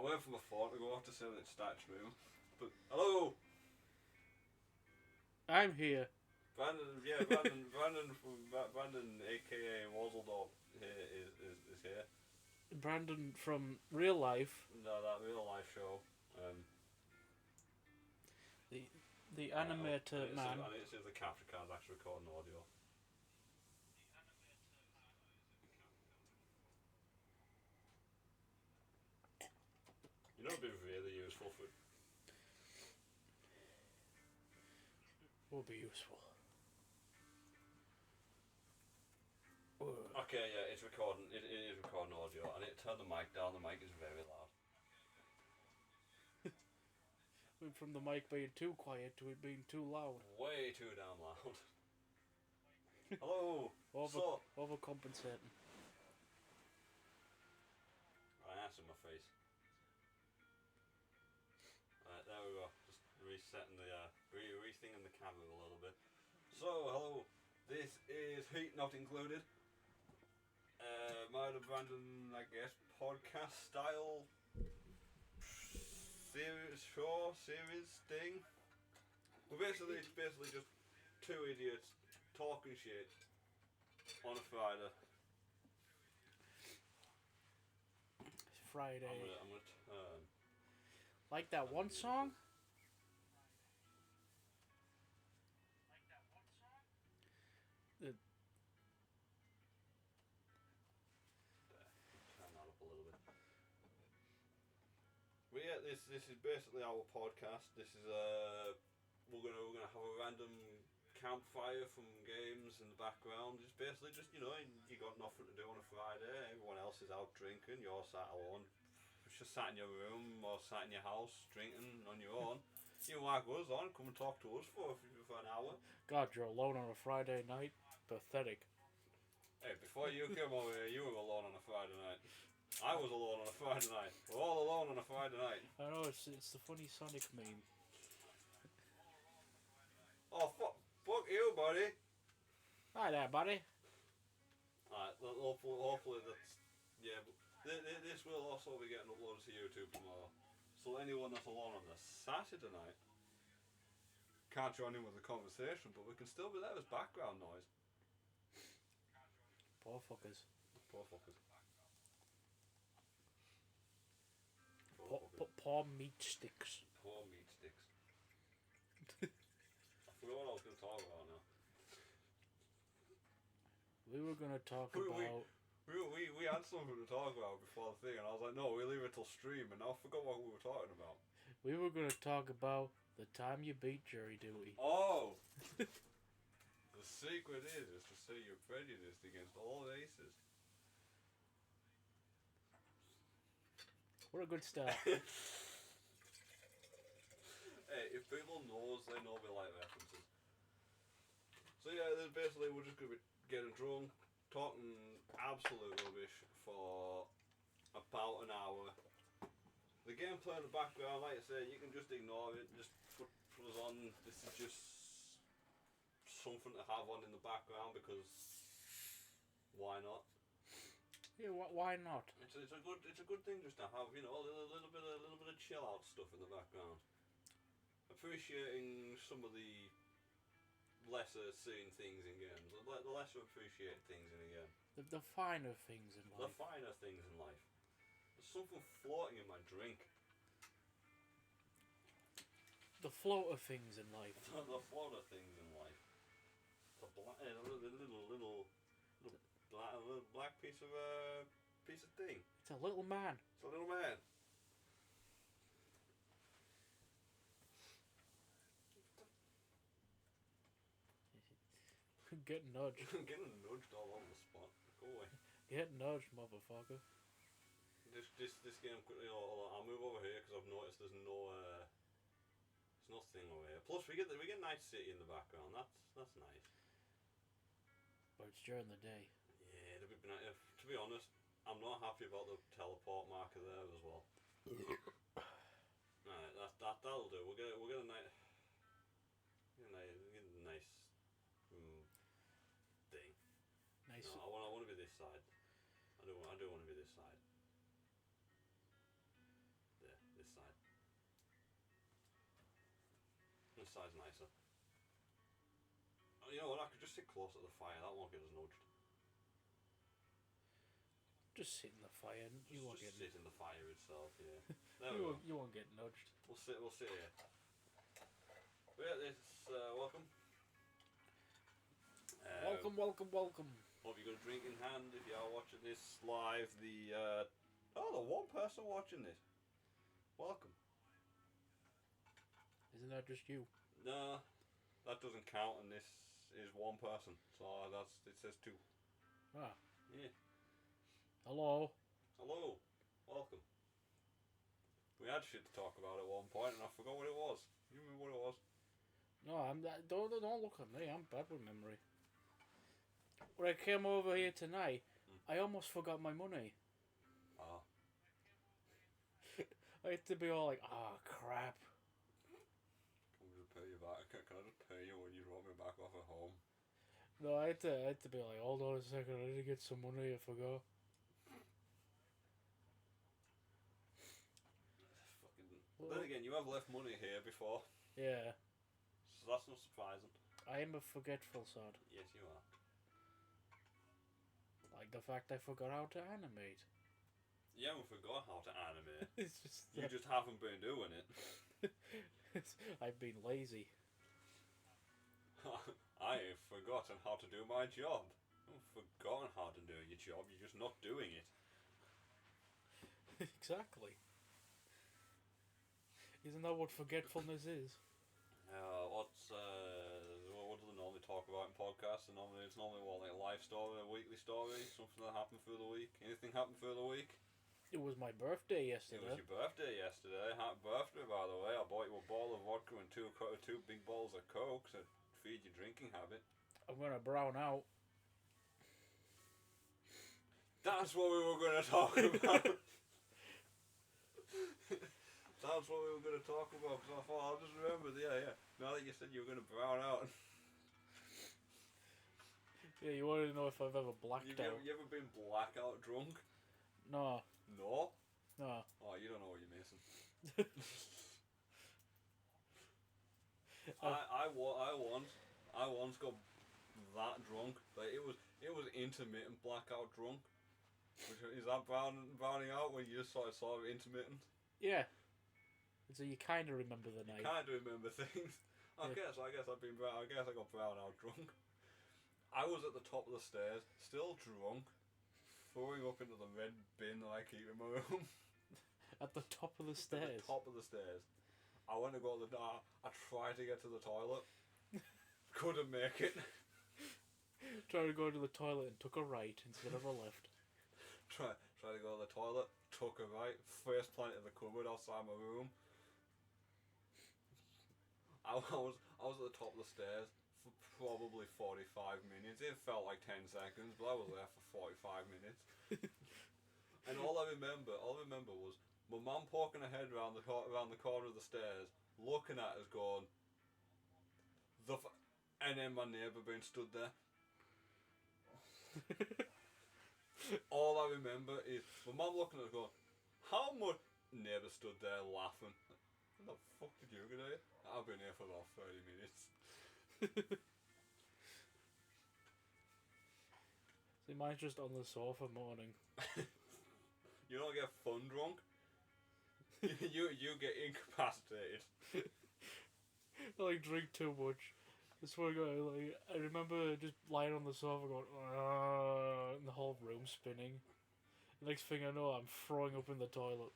I'm waiting for my phone to go off to say that it starts moving. But hello, I'm here. Brandon. Yeah, Brandon, aka Wazzledog, here is here. Brandon from real life. No, that real life show. The animator man. I need to see if the capture card's actually recording audio. You know, it'd be really useful for. Will be useful. Okay, yeah, it's recording. It is recording audio. I need to turn the mic down. The mic is very loud. Went from the mic being too quiet to it being too loud. Way too damn loud. Hello. Overcompensating. Right, that's in my face. Right, there we go. Just resetting the rethinging the camera a little bit. So, hello. This is Heat Not Included. Mine and Brandon, I guess, podcast style series thing. It's basically just two idiots talking shit on a Friday. It's Friday. I'm gonna turn. Like that one song? Turn that up a little bit. But yeah, this is basically our podcast. This is we're gonna have a random campfire from games in the background. It's basically just, you know, you got nothing to do on a Friday. Everyone else is out drinking. You're sat alone, just sat in your room or sat in your house drinking on your own. You like us on, come and talk to us for an hour. God, you're alone on a Friday night? Pathetic. Hey, before you came over here, you were alone on a Friday night. I was alone on a Friday night. We're all alone on a Friday night. I know, it's the funny Sonic meme. Oh, fuck you, buddy. Hi there, buddy. Alright, hopefully that's... Yeah, but this will also be getting uploaded to YouTube tomorrow. So anyone that's alone on the Saturday night can't join in with the conversation, but we can still be there as background noise. Poor fuckers. Poor fuckers. Poor meat sticks. Poor meat sticks. I forgot what I was going to talk about now. We were going to talk about... We had something to talk about before the thing, and I was like, no, we'll leave it till stream, and now I forgot what we were talking about. We were going to talk about the time you beat Jerry Dewey. Oh! The secret is to say you're prejudiced against all races. What a good start. Hey, if people knows, they know we like references. So yeah, then basically we're just going to be getting drunk, talking absolute rubbish for about an hour. The gameplay in the background, like I say, you can just ignore it, just put us on. This is just something to have on in the background because why not? Yeah, why not? It's a good thing just to have, you know, a little bit of chill out stuff in the background. Appreciating some of the lesser seen things in games, the lesser appreciated things in a game. The finer things in life. The finer things in life. There's something floating in my drink. The floater things in life. The floater things in life. The little black piece of thing. It's a little man. It's a little man. Get nudged. I'm getting nudged all over the spot. Go away. Get nudged, motherfucker. This game, you know, I'll move over here because I've noticed there's no thing over here. Plus we get Night City in the background. That's nice. But it's during the day. Yeah, it'd be nice. To be honest, I'm not happy about the teleport marker there as well. Alright, that'll do. We'll get a nice, nice thing. Nice. No, I want to be this side. I do want to be this side. this side. This side's nicer. You know what? I could just sit close to the fire. That won't get us nudged. Just sit in the fire. You won't Just get. sit in the fire itself. Yeah. There we go. You won't get nudged. We'll sit here. But yeah, this welcome. Welcome. Hope you got a drink in hand if you are watching this live. The one person watching this. Welcome. Isn't that just you? No, that doesn't count, and this is one person, so it says two. Ah. Yeah. Hello. Welcome. We had shit to talk about at one point, and I forgot what it was. You remember what it was? No, don't look at me. I'm bad with memory. When I came over here tonight, I almost forgot my money. Ah. I had to be all like, crap. Can we just pay you back? Can I just pay you when you drop me back off at home? No, I had to be like, hold on a second, I need to get some money, I forgot. Well, then again, you have left money here before. Yeah. So that's not surprising. I am a forgetful sod. Yes, you are. Like the fact I forgot how to animate. You haven't forgot how to animate. It's just You just haven't been doing it. I've been lazy. I have forgotten how to do my job. I've forgotten how to do your job, you're just not doing it. Exactly. Isn't that what forgetfulness is? What do they normally talk about in podcasts? It's normally what, like a life story, a weekly story, something that happened through the week. Anything happened through the week? It was my birthday It yesterday. was your birthday yesterday. Happy birthday, by the way. I bought you a bottle of vodka and two big bottles of Coke to feed your drinking habit. I'm gonna brown out. That's what we were going to talk about. That's what we were going to talk about, because I thought, I'll just remember, yeah. Now that you said you were going to brown out. Yeah, you wanted to know if I've ever blacked out. You ever been blackout drunk? No. No? No. Oh, you don't know what you're missing. I once got that drunk. Like it was intermittent blackout drunk. Is that browning out when you just sort of intermittent? Yeah. So you kind of remember the night. You kind of remember things. I guess I got brown out drunk. I was at the top of the stairs, still drunk, throwing up into the red bin that I keep in my room. At the top of the stairs? At the top of the stairs. I went to go to the door. I tried to get to the toilet. Couldn't make it. Tried to go to the toilet and took a right instead of a left. Tried to go to the toilet, took a right, face planted in the cupboard outside my room. I was at the top of the stairs for probably 45 minutes. It felt like 10 seconds, but I was there for 45 minutes. And all I remember was my mum poking her head around the corner of the stairs, looking at us, going, and then my neighbour being stood there. All I remember is my mum looking at us, going, "How much?" Neighbour stood there laughing. What the fuck did you get here? I've been here for about 30 minutes. See, mine's just on the sofa moaning. You don't get fun drunk. you get incapacitated. I like drink too much. I swear to God, like I remember just lying on the sofa going, and the whole room spinning. The next thing I know, I'm throwing up in the toilet.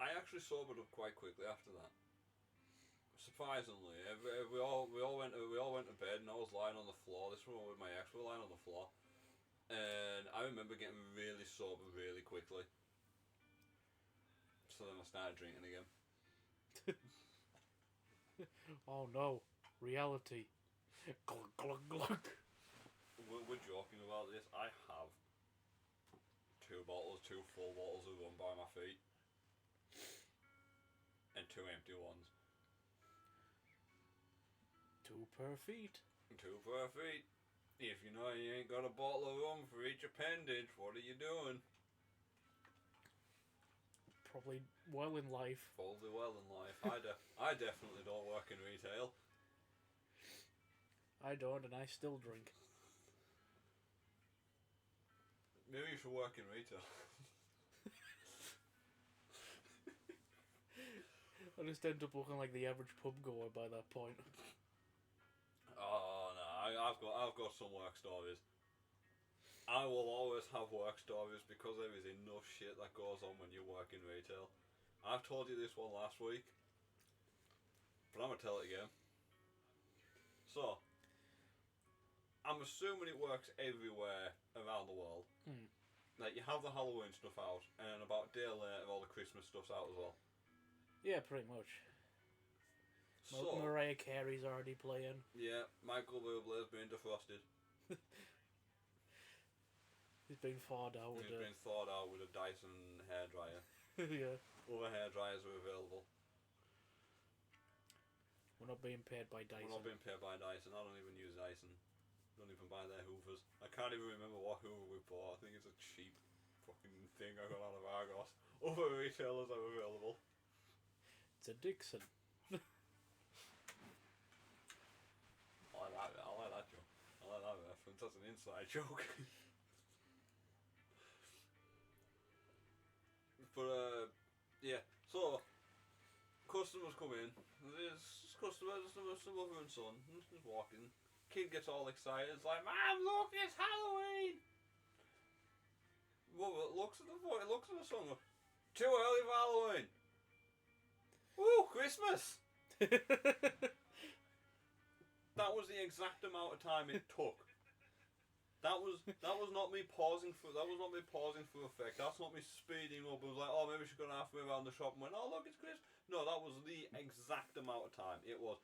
I actually sobered up quite quickly after that. Surprisingly, we all went to bed, and I was lying on the floor. This one with my ex, we were lying on the floor, and I remember getting really sober really quickly. So then I started drinking again. Oh no, reality. Glug glug glug. We're joking about this. I have two full bottles of rum by my feet, and 2 empty ones. 2 per feet. 2 per feet. If you know you ain't got a bottle of rum for each appendage, what are you doing? probably well in life. Probably well in life. I definitely don't work in retail. I don't, and I still drink. Maybe you should work in retail. I just end up looking like the average pub goer by that point. Oh no, I've got some work stories. I will always have work stories because there is enough shit that goes on when you work in retail. I've told you this one last week, but I'm gonna tell it again. So, I'm assuming it works everywhere around the world. Like, you have the Halloween stuff out, and then about a day later, all the Christmas stuff's out as well. Yeah, pretty much. So, Mariah Carey's already playing. yeah, Michael Bublé's been defrosted. He's been thawed out. He's been thawed out with a Dyson hairdryer. Yeah. Other hairdryers are available. We're not being paid by Dyson. We're not being paid by Dyson. I don't even use Dyson. Don't even buy their hoovers. I can't even remember what hoover we bought. I think it's a cheap fucking thing I got out of Argos. Other retailers are available. It's a Dixon. I like that joke. I like that reference. That's an inside joke. But yeah. So customers come in. There's customers, some mother and son, just walking. Kid gets all excited. It's like, Mom, look, it's Halloween. Mother looks at the son. Too early for Halloween. Woo, Christmas. That was the exact amount of time it took. That was not me pausing for effect. That's not me speeding up. It was like, oh, maybe she's gonna have to go around the shop and went, oh look, it's Christmas. No, that was the exact amount of time. It was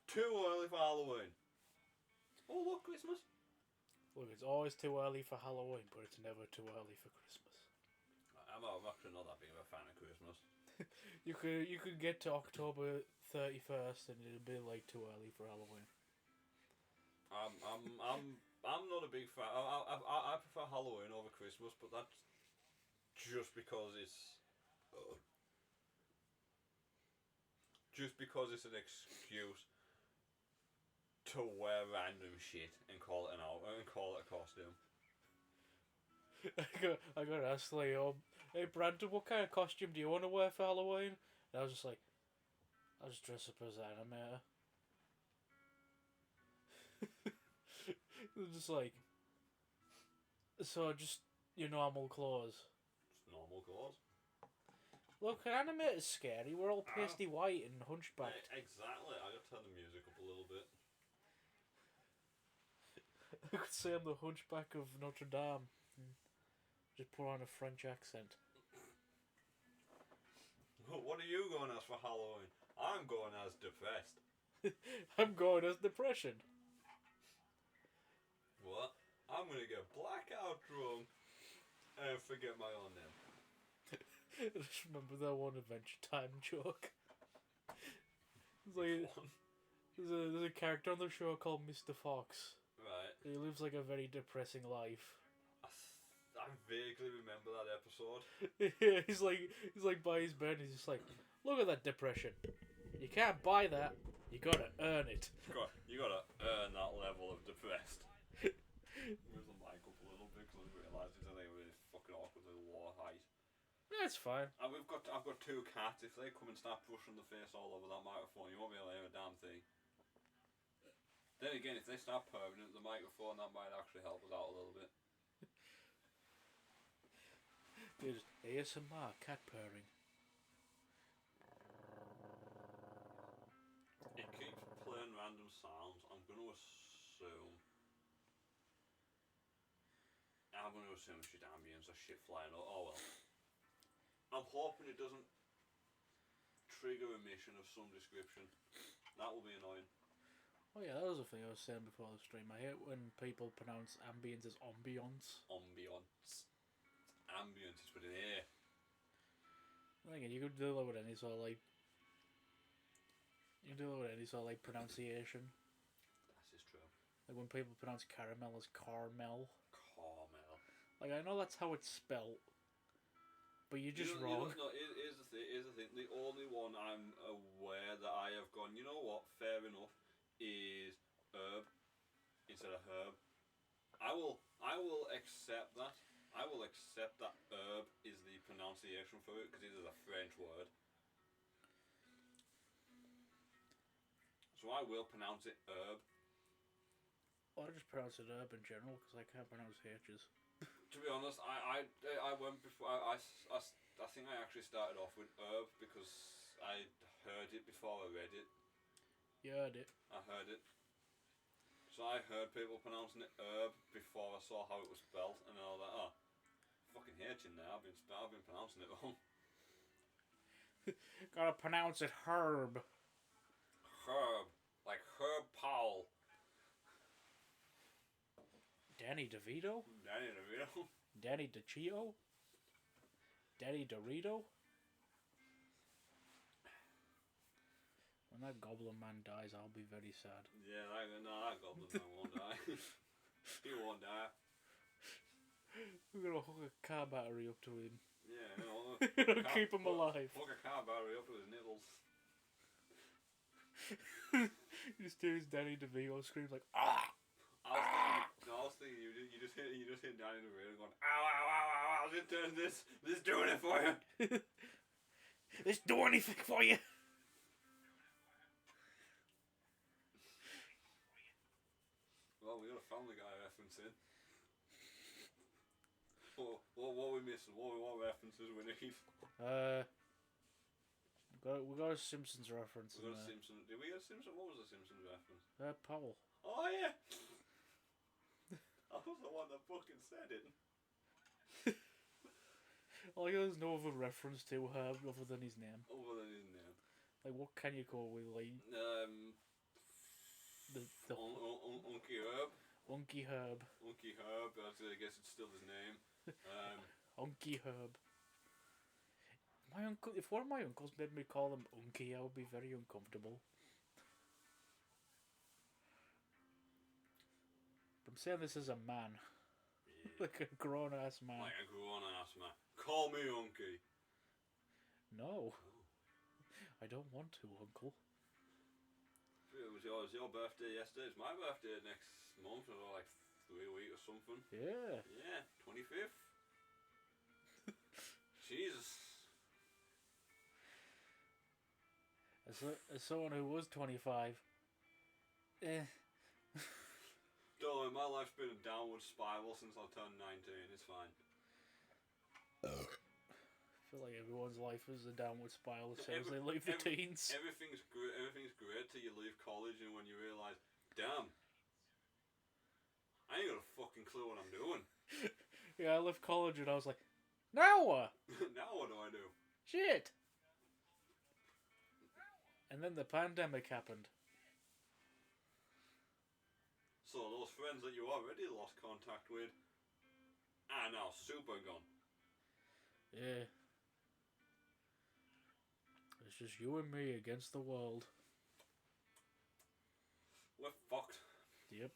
too early for Halloween. Oh look, Christmas. Look, it's always too early for Halloween, but it's never too early for Christmas. I'm actually not that big of a fan of Christmas. You could get to October 31st and it'll be like too early for Halloween. I'm not a big fan. I prefer Halloween over Christmas, but that's just because it's an excuse to wear random shit and call it a costume. I got asked like, hey Brandon, what kind of costume do you want to wear for Halloween? And I was just like, I'll just dress up as an animator. Just like, so just your normal clothes. Just normal clothes. Look, an animator's scary. We're all pasty white and hunchbacked. Exactly. I gotta turn the music up a little bit. I could say I'm the Hunchback of Notre Dame. Just put on a French accent. What are you going as for Halloween? I'm going as depressed. I'm going as depression. What? I'm gonna get blackout drunk and forget my own name. I just remember that one Adventure Time joke. It's like, there's a character on the show called Mr. Fox. Right. He lives like a very depressing life. I vaguely remember that episode. Yeah, he's like by his bed. He's just like, look at that depression. You can't buy that. You gotta earn it. You gotta earn that level of depressed. Move the mic up a little bit because I realised it's only a really fucking awkwardly low height. That's fine. And I've got two cats. If they come and start brushing the face all over that microphone, you won't be able to hear a damn thing. Then again, if they start purring at the microphone, that might actually help us out a little bit. There's ASMR cat purring. It keeps playing random sounds. I'm going to assume it's just ambience or shit flying. Oh well. I'm hoping it doesn't trigger emission of some description. That will be annoying. Oh yeah, that was the thing I was saying before the stream. I hate when people pronounce ambience as ambience. Ambience. Ambience is with an A. Again, you could do that with any sort of like. You can do that with any sort of like pronunciation. That is true. Like when people pronounce caramel as caramel. Caramel. Like I know that's how it's spelt, but you're just you wrong. know, here's the thing. Here's the thing. The only one I'm aware that I have gone, you know what? Fair enough. Is herb instead of herb. I will accept that. I will accept that herb is the pronunciation for it because it is a French word. So I will pronounce it herb. I just pronounce it herb in general because I can't pronounce H's. To be honest, I went before. I think I actually started off with herb because I heard it before I read it. You heard it. I heard it. So I heard people pronouncing it herb before I saw how it was spelled, and I was like, oh, fucking H in there. I've been pronouncing it wrong. Gotta pronounce it herb. Herb, like Herb Powell. Danny DeVito? Danny DeVito. Danny DeChio? Danny Dorito? When that Goblin Man dies, I'll be very sad. Yeah, that Goblin Man won't die. He won't die. We're gonna hook a car battery up to him. Yeah, no. It'll keep him alive. Hook a car battery up to his nipples. You just hear his Danny DeVito screams like, ah! I was thinking you just hit Danny DeVito going, ow, ow, ow, ow, ow, this doing it for you. Let's do anything for you. Well, we got a Family Guy reference in. What we missing? What references we need? We got a Simpsons reference. We got a Simpsons. Did we get a Simpsons? What was the Simpsons reference? Powell. Oh yeah. I was the one that fucking said it. Like, there's no other reference to Herb other than his name. Other than his name. Like, what can you call with, like... Unky Herb. Unky Herb. Unky Herb, I guess it's still his name. Unky Herb. My uncle, if one of my uncles made me call him Unky, I would be very uncomfortable. But I'm saying this as a man. Yeah. Like a grown ass man. Like a grown ass man. Call me Unky. No. I don't want to, uncle. It was your birthday yesterday. It's my birthday next month, or like 3 weeks or something. Yeah. Yeah, 25th. Jesus. As someone who was 25, Don't worry, my life's been a downward spiral since I turned 19. It's fine. I feel like everyone's life is a downward spiral as soon as they leave the teens. Everything's great till you leave college and when you realise, damn, I ain't got a fucking clue what I'm doing. Yeah, I left college and I was like, now what? Now what do I do? Shit! And then the pandemic happened. So those friends that you already lost contact with are now super gone. Yeah. It's just you and me against the world. We're fucked. Yep.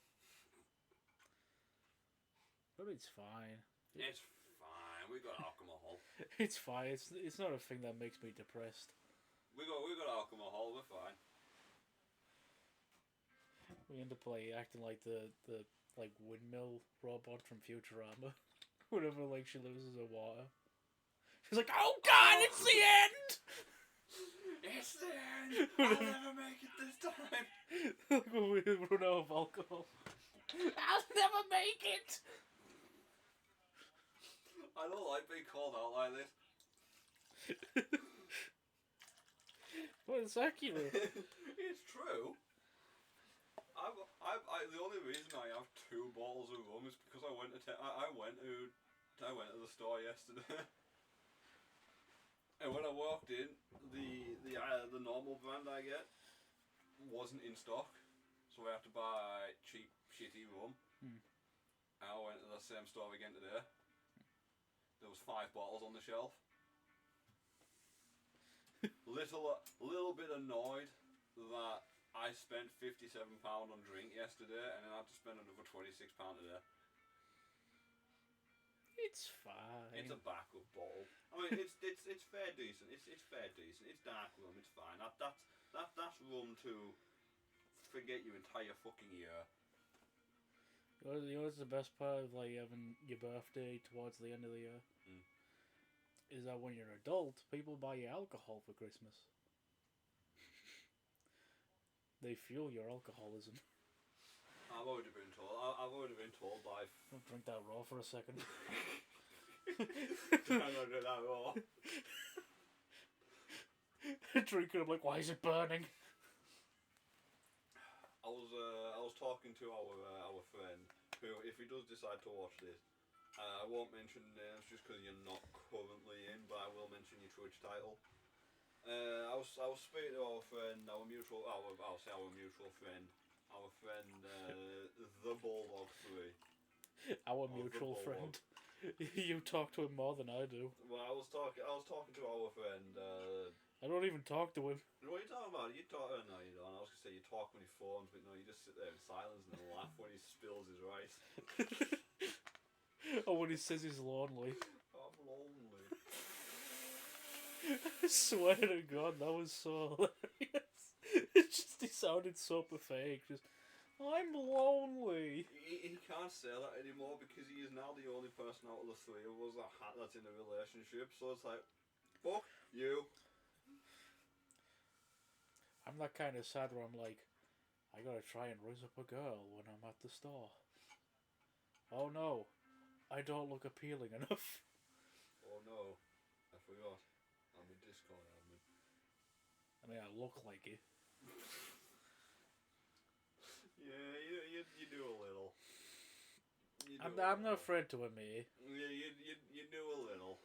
But it's fine. It's fine. We got alcohol. It's fine. It's not a thing that makes me depressed. We got alcohol. We're fine. We end up acting like the like windmill robot from Futurama. Whenever like she loses her water. She's like, oh god, it's the end! It's the end! I'll never make it this time! Like when we run out of alcohol. I'll never make it! I don't like being called out like this. Well, it's accurate. It's true. The only reason I have 2 bottles of rum is because I went to the store yesterday. And when I walked in, the normal brand I get wasn't in stock, so I had to buy cheap, shitty rum. And I went to the same store again today. There was 5 bottles on the shelf. Little bit annoyed that I spent £57 on drink yesterday, and then I had to spend another £26 today. It's fine. It's a backup bottle. I mean, it's fair decent. It's fair decent. It's dark rum. It's fine. That's rum to forget your entire fucking year. You know what's the best part of like having your birthday towards the end of the year? Mm. Is that when you're an adult, people buy you alcohol for Christmas. They fuel your alcoholism. I've already been told. I've already been told by. Don't drink that raw for a second. I'm not doing that raw. Drink it, I'm like, why is it burning? I was talking to our friend who, if he does decide to watch this, I won't mention names just because you're not currently in, but I will mention your Twitch title. I was speaking to our friend, our mutual friend, the Bulldog 3. Our mutual friend. You talk to him more than I do. Well, I was talking to our friend. I don't even talk to him. What are you talking about? You talk? No, you don't. I was gonna say you talk when he phones, but no, you just sit there in silence and then laugh when he spills his rice. Or when he says he's lonely. I'm lonely. I swear to God, that was so hilarious. It just, he sounded so fake. Just, I'm lonely. He can't say that anymore because he is now the only person out of the three of us that's in a relationship. So it's like, fuck you. I'm that kind of sad where I'm like, I gotta try and raise up a girl when I'm at the store. Oh no, I don't look appealing enough. Oh no, I forgot. I'm a Discord admin. I mean, I look like it. Yeah, you do a little. I'm not afraid to admit it. Yeah, you do a little.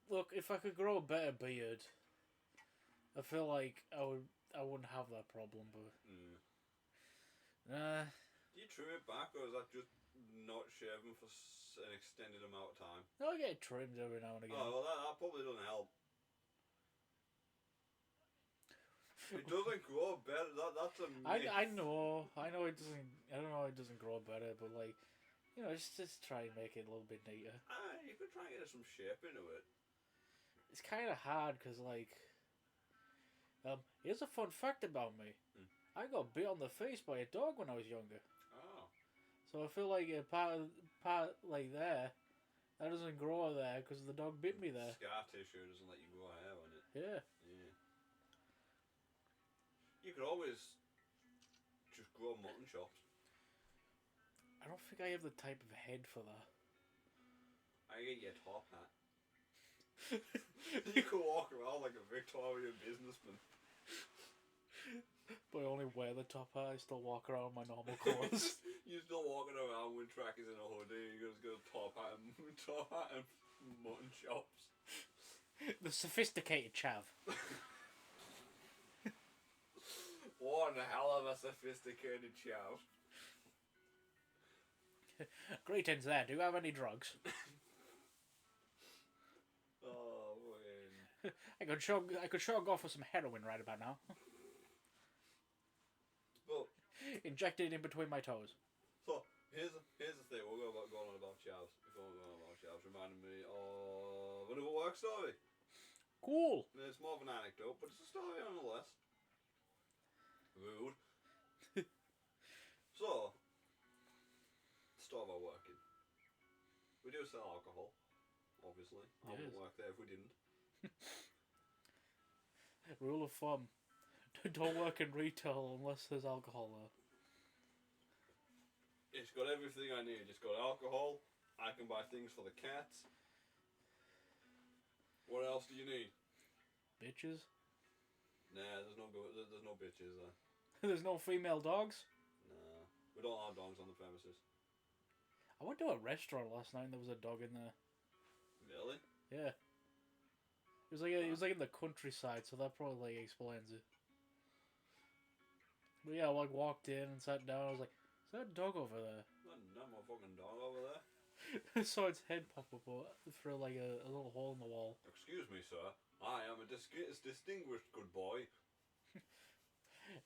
Look, if I could grow a better beard, I feel like I wouldn't have that problem, but... Nah. Do you trim it back, or is that just not shaving for an extended amount of time? No, I get trimmed every now and again. Oh, well, that probably doesn't help. It doesn't grow better. That's a myth. I know it doesn't. I don't know it doesn't grow better, but like, you know, just try and make it a little bit neater. You could try and get some shape into it. It's kind of hard because like, here's a fun fact about me. I got bit on the face by a dog when I was younger. Oh. So I feel like a part like there, that doesn't grow there because the dog bit me there. Scar tissue doesn't let you grow hair on it. Yeah. Yeah. You could always just grow mutton chops. I don't think I have the type of head for that. I get your top hat. You could walk around like a Victorian businessman. But I only wear the top hat. I still walk around in my normal clothes. You're still walking around with trackers in a hoodie. You just got a top hat and mutton chops. The sophisticated chav. One hell of a sophisticated chav. Greetings there. Do you have any drugs? Oh, man. I could sure go for some heroin right about now. But injected in between my toes. So here's the thing. We're going on about chavs. Reminded me of another work story. Cool. It's more of an anecdote, but it's a story nonetheless. Rude. So, store I work in. We do sell alcohol, obviously. I wouldn't work there if we didn't. Rule of thumb. Don't work in retail unless there's alcohol there. It's got everything I need. It's got alcohol. I can buy things for the cats. What else do you need? Bitches? Nah, there's no bitches there. There's no female dogs? Nah. We don't have dogs on the premises. I went to a restaurant last night and there was a dog in there. Really? Yeah. It was like in the countryside, so that probably like explains it. But yeah, I like walked in and sat down. I was like, "Is that a dog over there?" Not my fucking dog over there. I saw its head pop up through like a little hole in the wall. Excuse me, sir. I am a distinguished good boy.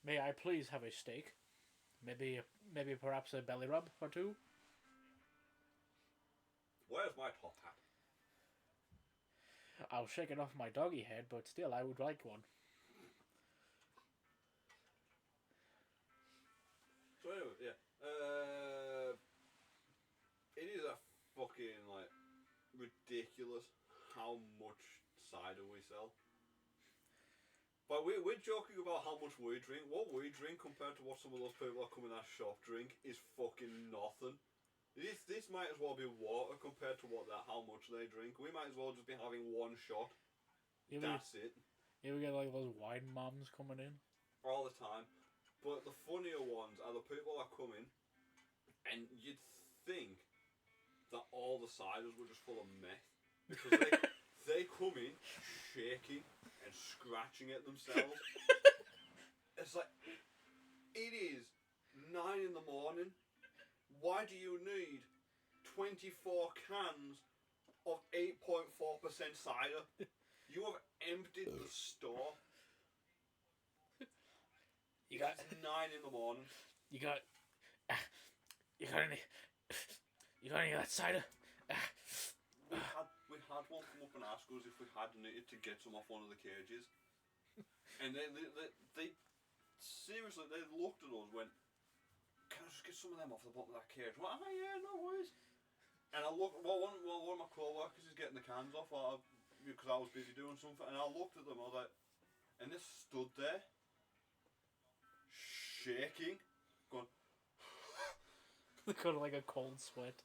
May I please have a steak? Maybe perhaps a belly rub or two? Where's my top hat? I'll shake it off my doggy head, but still, I would like one. So anyway, yeah. It is a fucking, like, ridiculous how much cider we sell. But we're joking about how much we drink. What we drink compared to what some of those people that come in that shop drink is fucking nothing. This might as well be water compared to how much they drink. We might as well just be having one shot. That's it. You ever get like those wine moms coming in? All the time. But the funnier ones are the people that come in and you'd think that all the ciders were just full of meth. Because they come in shaking and scratching at themselves. It's like, it is 9 in the morning. Why do you need 24 cans of 8.4% cider? You have emptied the store. You got It's 9 in the morning. You got any of that cider? We had one come up and ask us if we had needed to get some off one of the cages, and they seriously they looked at us, went, "Can I just get some of them off the bottom of that cage?" I went, "Oh yeah, no worries." And I looked. One of my co-workers is getting the cans off, because I was busy doing something, and I looked at them. I was like, and they stood there, shaking, going. They got like a cold sweat.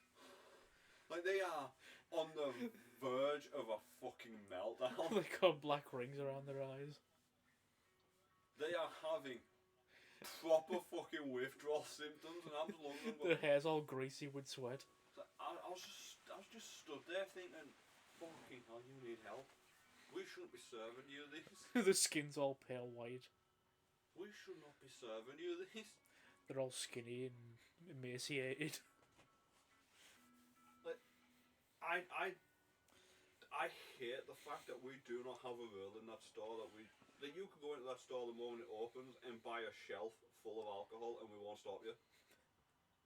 Like they are on the verge of a fucking meltdown. They got black rings around their eyes. They are having proper fucking withdrawal symptoms, and I'm just looking at them. Their hair's all greasy with sweat. I was just stood there thinking, fucking hell, you need help. We shouldn't be serving you this. The skin's all pale white. We should not be serving you this. They're all skinny and emaciated. Like, I hate the fact that we do not have a rule in that store that you could go into that store the moment it opens and buy a shelf full of alcohol and we won't stop you.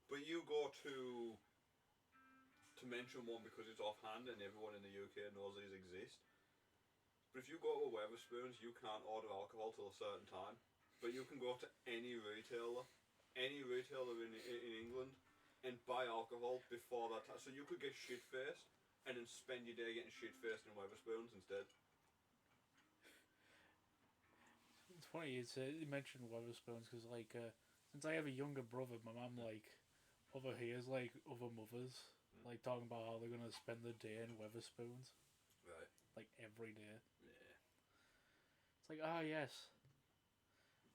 But you go to mention one because it's offhand and everyone in the UK knows these exist. But if you go to Wetherspoons, you can't order alcohol till a certain time. But you can go to any retailer in England, and buy alcohol before that time. So you could get shit-faced and then spend your day getting shit-faced in Wetherspoons instead. It's funny you mentioned Wetherspoons because like since I have a younger brother, my mum like overhears like other mothers like talking about how they're gonna spend the day in Wetherspoons. Right. Like every day. Yeah. It's like, yes.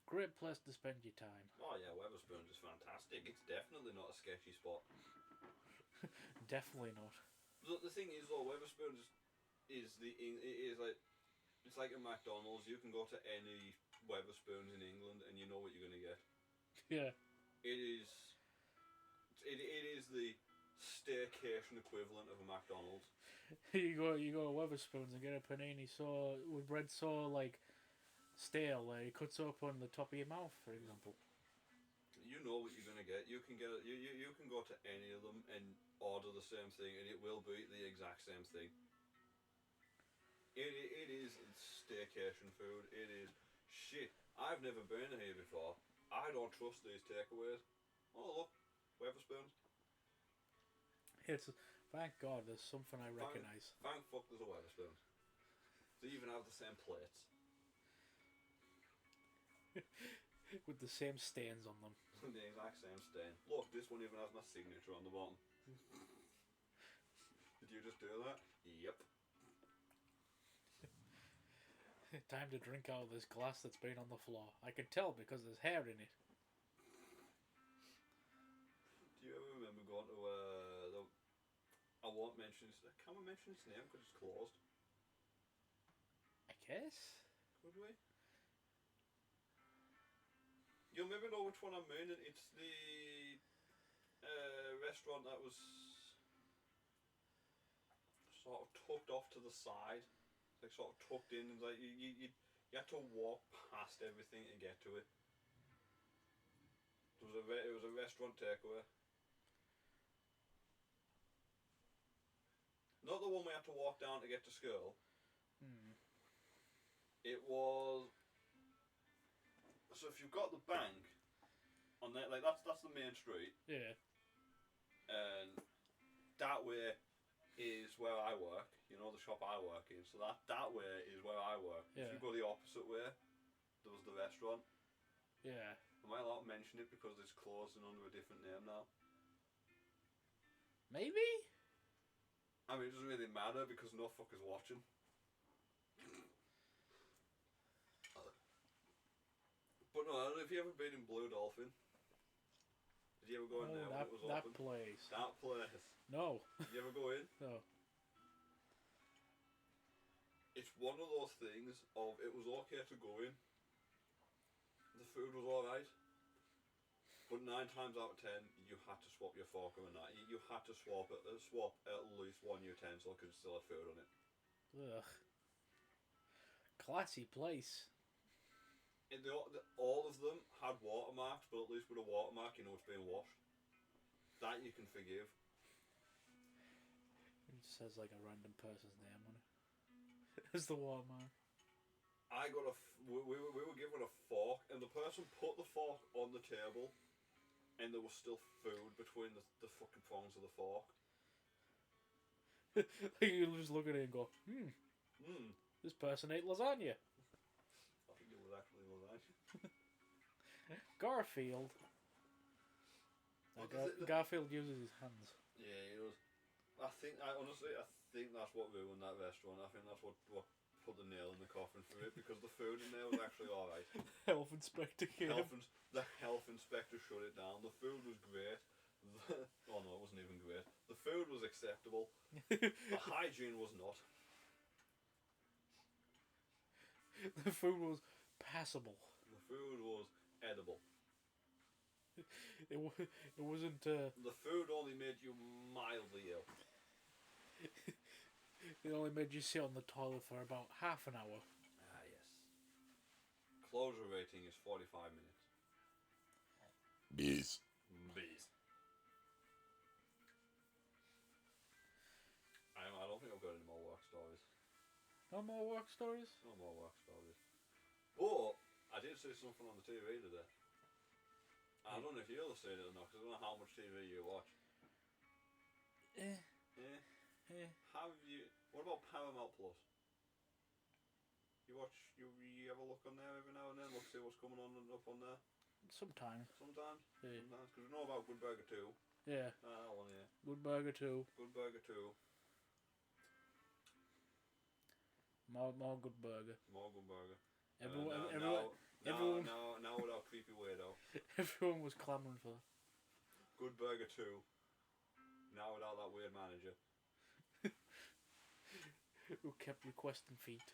Great place to spend your time. Oh yeah, Wetherspoons is fantastic. It's definitely not a sketchy spot. Definitely not. The thing is though, Wetherspoons is it's like a McDonald's. You can go to any Wetherspoons in England and you know what you're gonna get. Yeah. It is the staycation equivalent of a McDonald's. you go to Wetherspoons and get a panini with bread so like stale, it cuts open the top of your mouth, for example. You know what you're gonna get. You can go to any of them and order the same thing, and it will be the exact same thing. It is staycation food. It is shit. I've never been here before. I don't trust these takeaways. Oh look, Wetherspoons. Thank God there's something I recognise. Thank fuck there's a Wetherspoons. They even have the same plates. With the same stains on them. The exact same stain. Look, this one even has my signature on the bottom. Did you just do that? Yep. Time to drink out of this glass that's been on the floor. I can tell because there's hair in it. Do you ever remember going to I won't mention his... Can we mention his name because it's closed? I guess. Could we? You'll maybe know which one I mean. It's the restaurant that was sort of tucked off to the side, like sort of tucked in. Like you had to walk past everything to get to it. It was a restaurant takeaway. Not the one we had to walk down to get to school. Hmm. It was. So if you've got the bank on there, like that's the main street, Yeah. and that way is where I work. You know, the shop I work in. So that way is where I work. Yeah. If you go the opposite way, there was the restaurant. Yeah. Am I allowed to mention it because it's closed and under a different name now? Maybe? I mean, it doesn't really matter because no fucker's watching. But no, I don't know if you ever been in Blue Dolphin. Did you ever go in there when it was that open? place. That place. No. Did you ever go in? No. It's one of those things of it was okay to go in. The food was alright. But 9 times out of 10, you had to swap your fork and that. You had to swap at least one utensil because it still had food on it. Ugh. Classy place. All of them had watermarks, but at least with a watermark, you know it's being washed. That you can forgive. It just says like a random person's name on it. As the watermark. I got we were given a fork, and the person put the fork on the table, and there was still food between the fucking prongs of the fork. Like you just look at it and go, this person ate lasagna. I think it was actually lasagna. Garfield. Garfield uses his hands. Yeah, it was. I think that's what ruined that restaurant. I think that's what put the nail in the coffin for it, because the food in there was actually alright. Health inspector came. The health inspector shut it down. The food was great. Oh no, it wasn't even great. The food was acceptable. The hygiene was not. The food was passable. The food was edible. It wasn't. The food only made you mildly ill. It only made you sit on the toilet for about half an hour. Ah, yes. Closure rating is 45 minutes. Bees. I don't think I've got any more work stories. No more work stories? No more work stories. But I did see something on the TV today. I don't know if you'll have seen it or not, because I don't know how much TV you watch. Eh. Have you? What about Paramount Plus? You ever look on there every now and then? Look, see what's coming on and up on there. Sometimes. Sometimes. Yeah. Sometimes, because we know about Good Burger 2. Yeah. That one, yeah. Good Burger 2. Good Burger 2. More Good Burger. More Good Burger. Everyone Now without creepy weirdo. everyone was clamouring for that. Good Burger 2. Now without that weird manager. Who kept requesting feet.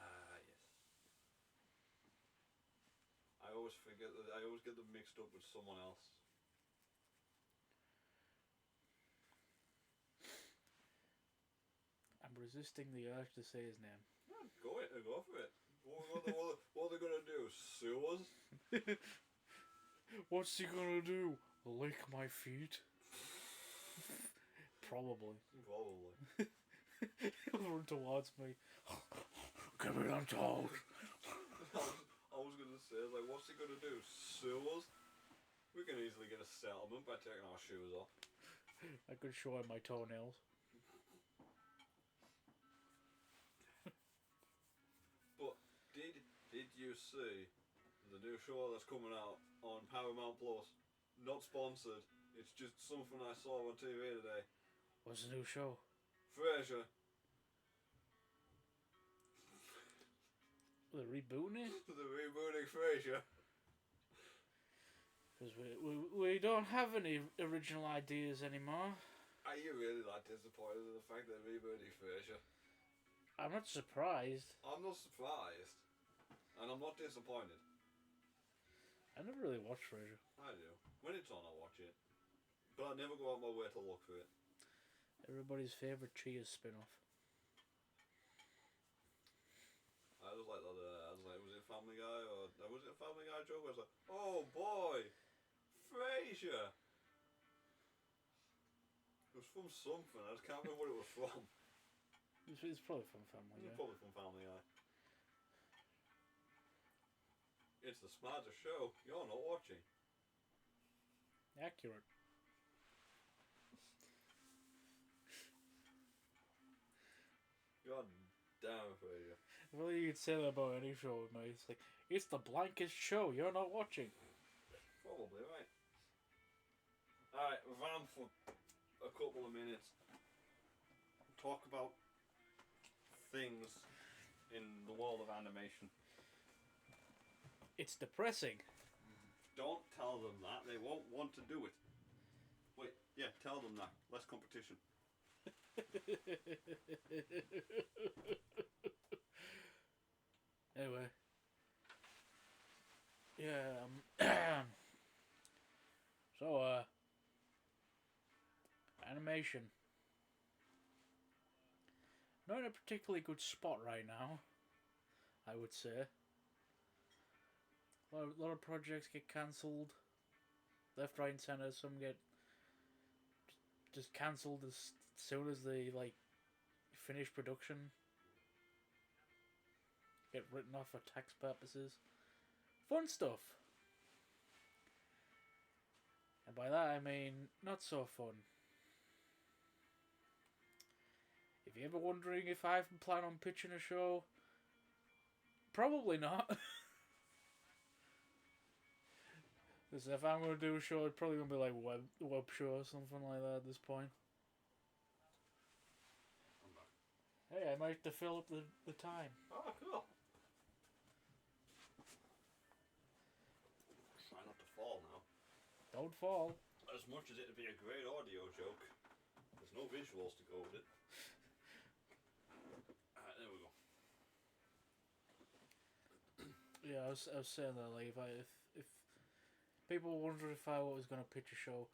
Ah, yes. I always get them mixed up with someone else. I'm resisting the urge to say his name. Yeah, go for it. What are they gonna do? Sue us? What's he gonna do? Lick my feet? Probably. He'll run towards me. Give me them toes. I was gonna say, like, what's he gonna do? Sue us? We can easily get a settlement by taking our shoes off. I could show him my toenails. But did you see the new show that's coming out on Paramount Plus? Not sponsored. It's just something I saw on TV today. What's the new show? Frasier. They're rebooting it? They're rebooting Frasier. Because we don't have any original ideas anymore. Are you really that disappointed in the fact that they're rebooting Frasier? I'm not surprised. I'm not surprised. And I'm not disappointed. I never really watched Frasier. I do. When it's on, I watch it. But I never go out my way to look for it. Everybody's favourite Cheers spin-off. I was like, was it Family Guy or was it a Family Guy joke? I was like, oh boy, Frasier. It was from something. I just can't remember what it was from. It's probably from Family It was Guy. probably from Family Guy. It's the smarter show. You're not watching. Accurate. God damn for you. Well, you could say that about any show with me. It's like, it's the blankest show, you're not watching. Probably right. Alright, Van for a couple of minutes. Talk about things in the world of animation. It's depressing. Don't tell them that. They won't want to do it. Wait, yeah, tell them that. Less competition. Anyway. Yeah, so, animation. Not in a particularly good spot right now, I would say. A lot of projects get cancelled. Left, right and centre. Some get just cancelled as soon as they, like, finish production. Get written off for tax purposes. Fun stuff. And by that I mean not so fun. If you're ever wondering if I plan on pitching a show, probably not. Because if I'm going to do a show, it's probably going to be like web show or something like that at this point. I'm back. Hey, I might have to fill up the time. Oh, cool. Try not to fall now. Don't fall. As much as it'd be a great audio joke, there's no visuals to go with it. Alright, there we go. Yeah, I was saying that, like, if people wonder if I was going to pitch a show,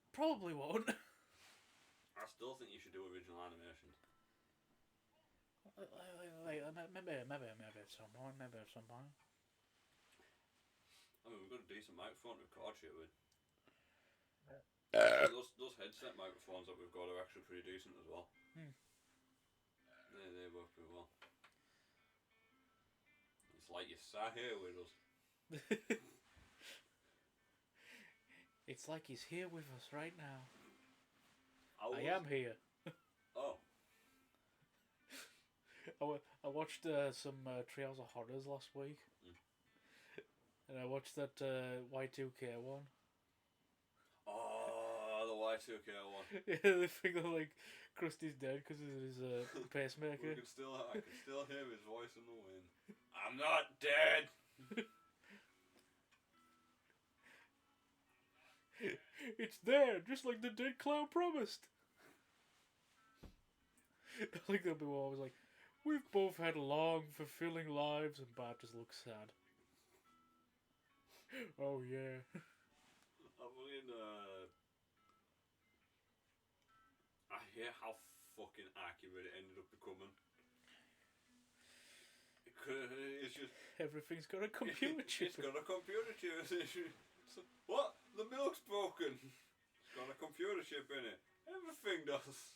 probably won't. I still think you should do original animations. Maybe at some point. Maybe at some point. I mean, we've got a decent microphone to record shit with. Yeah. Those headset microphones that we've got are actually pretty decent as well. They work pretty well. It's like you sat here with us. It's like he's here with us right now. I am here. Oh. I watched some Treehouse of Horrors last week. And I watched that Y2K one. Oh, the Y2K one. Yeah, they think that, like, Krusty's dead because of his pacemaker. I can still hear his voice in the wind. I'm not dead! It's there, just like the dead clown promised. I think that'll be what I was like, we've both had long, fulfilling lives, and Bart just looks sad. Oh, yeah. I mean, I hear how fucking accurate it ended up becoming. It's just... Everything's got a computer chip. It's got a computer chip. What? The milk's broken. It's got a computer chip in it. Everything does.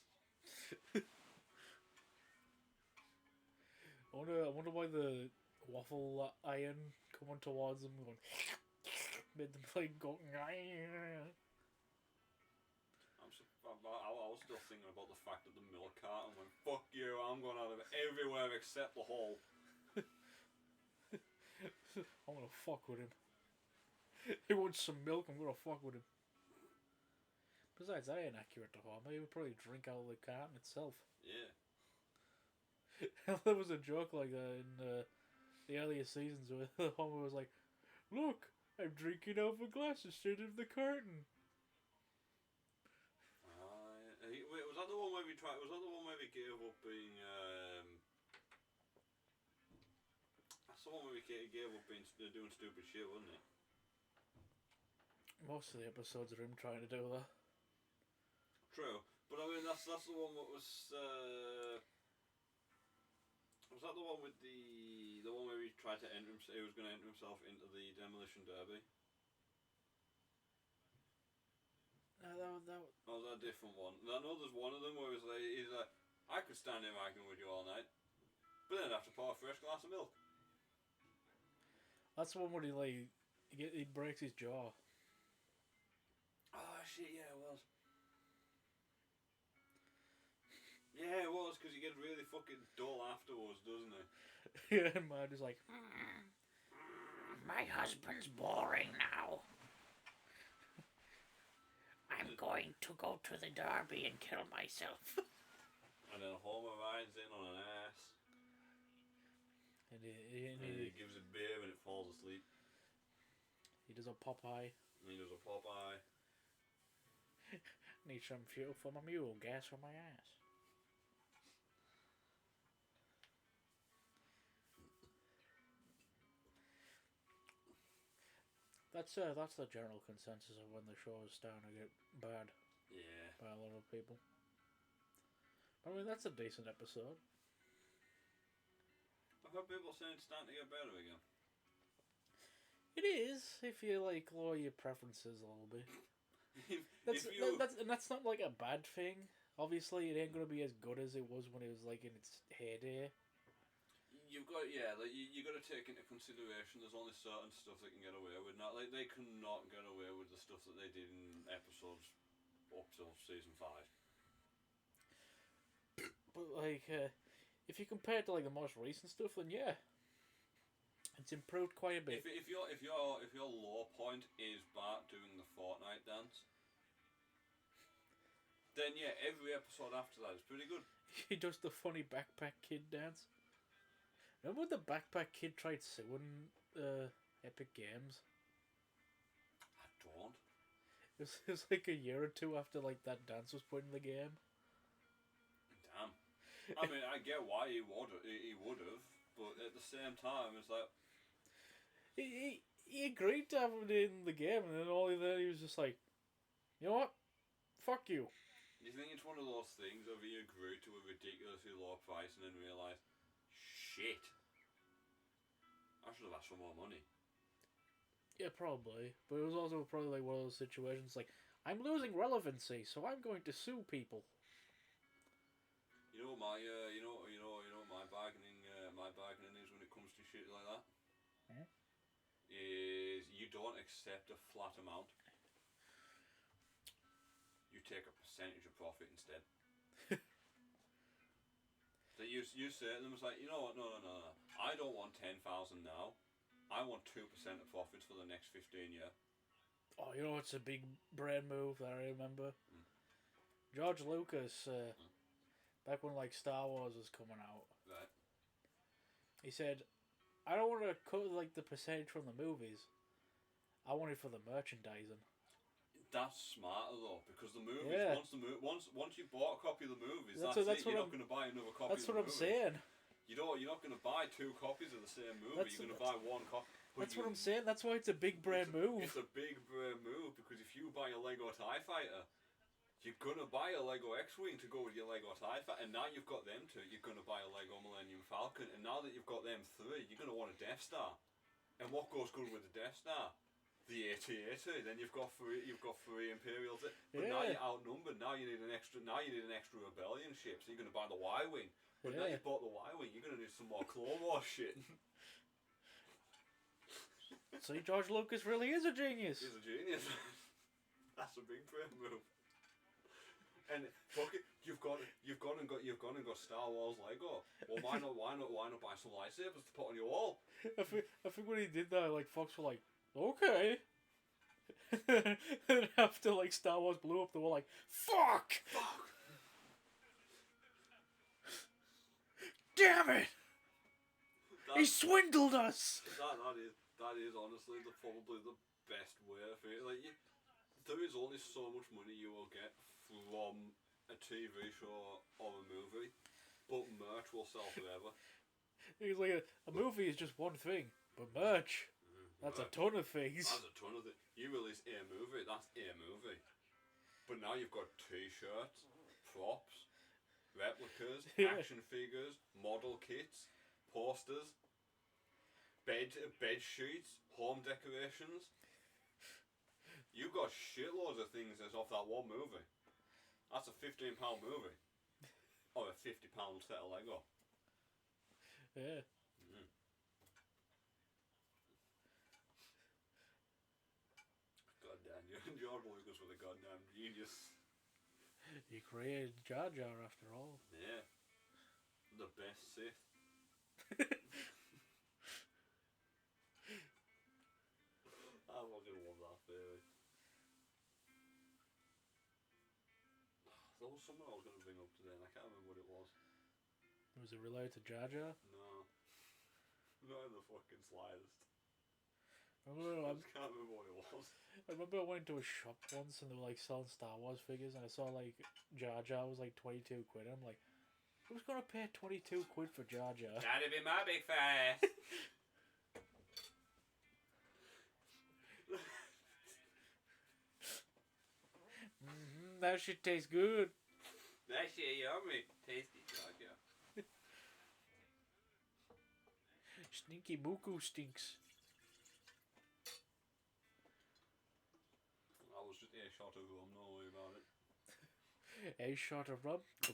I wonder why the waffle iron coming towards them going made them like go. I was still thinking about the fact that the milk carton went, fuck you, I'm going out of everywhere except the hole. I'm gonna fuck with him. He wants some milk, I'm gonna fuck with him. Besides, that ain't accurate to Homer. He would probably drink out of the carton itself. Yeah. There was a joke like that in the earlier seasons where Homer was like, look, I'm drinking out of a glass instead of the carton. Wait, was that the one where we tried? Was that the one where we gave up being? That's the one where we gave up being doing stupid shit, wasn't it? Most of the episodes are him trying to do that. True, but I mean that's the one that was. Was that the one with the one where he tried to enter himself? He was going to enter himself into the demolition derby. that. Or was that a different one? I know there's one of them where he's like, I could stand here arguing with you all night, but then I'd have to pour a fresh glass of milk. That's the one where he breaks his jaw. Oh shit, yeah it was. Yeah it was, because he gets really fucking dull afterwards, doesn't he? Yeah, and Marge is like, my husband's boring now. I'm going to go to the Derby and kill myself. And then Homer rides in on an ass. And And he gives it beer and it falls asleep. he does a Popeye. And he does a Popeye. Need some fuel for my mule, gas for my ass. That's the general consensus of when the show is starting to get bad Yeah. by a lot of people. I mean, that's a decent episode. I've heard people saying it's starting to get better again. It is, if you lower your preferences a little bit. That's not like a bad thing. Obviously, it ain't gonna be as good as it was when it was in its heyday. You've got you got to take into consideration. There's only certain stuff they can get away with. Not they cannot get away with the stuff that they did in episodes up till season 5. But if you compare it to the most recent stuff, then yeah, it's improved quite a bit. If your low point is Bart doing the Fortnite dance, then yeah, every episode after that is pretty good. He does the funny backpack kid dance. Remember when the backpack kid tried suing Epic Games? I don't. It was like a year or two after that dance was put in the game. Damn. I mean, I get why he would have, but at the same time, it's like he agreed to have it in the game, and then all then he was just like, you know what? Fuck you. You think it's one of those things of he agreed to a ridiculously low price and then realised, shit, I should have asked for more money. Yeah, probably. But it was also probably one of those situations I'm losing relevancy, so I'm going to sue people. You know what my bargaining is when it comes to shit like that? Hmm? Is you don't accept a flat amount. You take a percentage of profit instead. So you say to them, it's like, you know what, no. I don't want 10,000 now. I want 2% of profits for the next 15 years. Oh, you know what's a big brain move that I remember? George Lucas, back when Star Wars was coming out, Right. he said, I don't want to cut the percentage from the movies. I want it for the merchandising. That's smarter though, because the movies, Yeah. once you bought a copy of the movies, That's that's what it. You're I'm- not going to buy another copy. That's of what the I'm movie. saying. You're not going to buy 2 copies of the same movie. That's- You're going to buy 1 copy. That's what I'm saying. That's why it's a big brain move. It's a big brain move, because if you buy a Lego TIE Fighter, you're going to buy a Lego X-Wing to go with your Lego TIE Fighter, and now you've got them 2, you're going to buy a Lego Millennium Falcon, and now that you've got them 3, you're going to want a Death Star. And what goes good with the Death Star? The AT-AT. Then you've got 3 Imperials. But now Yeah. you're outnumbered. Now you need an extra Rebellion ship. So you're going to buy the Y-Wing. But now Yeah. you bought the Y-Wing, you're going to need some more Clone Wars shit. See, George Lucas really is a genius. He's a genius. That's a big brain move. And fuck it, you've gone and got Star Wars Lego. Well, why not buy some lightsabers to put on your wall? I think when he did that, Fox were like, okay. And after Star Wars blew up, they were like, fuck! Fuck. Damn it! He swindled us! That is honestly probably the best way of it. There is only so much money you will get from a TV show or a movie, but merch will sell forever. He's like, a movie is just one thing, but merch, that's a ton of things. That's a ton of it. You release a movie, that's a movie. But now you've got T-shirts, props, replicas, Yeah. action figures, model kits, posters, bed sheets, home decorations. You got shitloads of things that's off that one movie. That's a £15 movie. Or a £50 set of Lego. Yeah. Mm. God damn, George Lucas was a goddamn genius. He created Jar Jar after all. Yeah. The best Sith. I fucking love that theory. There was something I was going to bring up today and I can't remember what it was. Was it related to Jar Jar? No. Not in the fucking slightest. I don't know, I just can't remember what it was. I remember I went to a shop once and they were like selling Star Wars figures and I saw like Jar Jar was like 22 quid. I'm like, who's gonna pay 22 quid for Jar Jar? That'd be my big face. That shit tastes good. That shit yummy. Tasty Jar Jar. Stinky Buku stinks. I was just a shot of rum, don't worry about it. A shot of rum. Do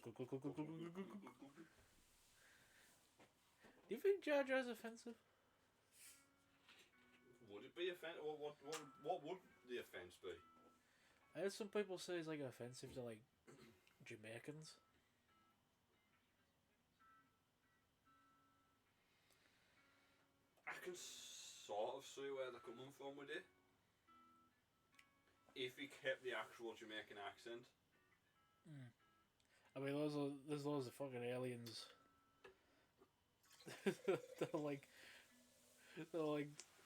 you think Jar Jar's offensive? Would it be offensive? What would the offence be? I heard some people say it's like offensive to like Jamaicans. I can sort of see where they're coming from with it. If he kept the actual Jamaican accent. I mean, there's loads of fucking aliens. they're like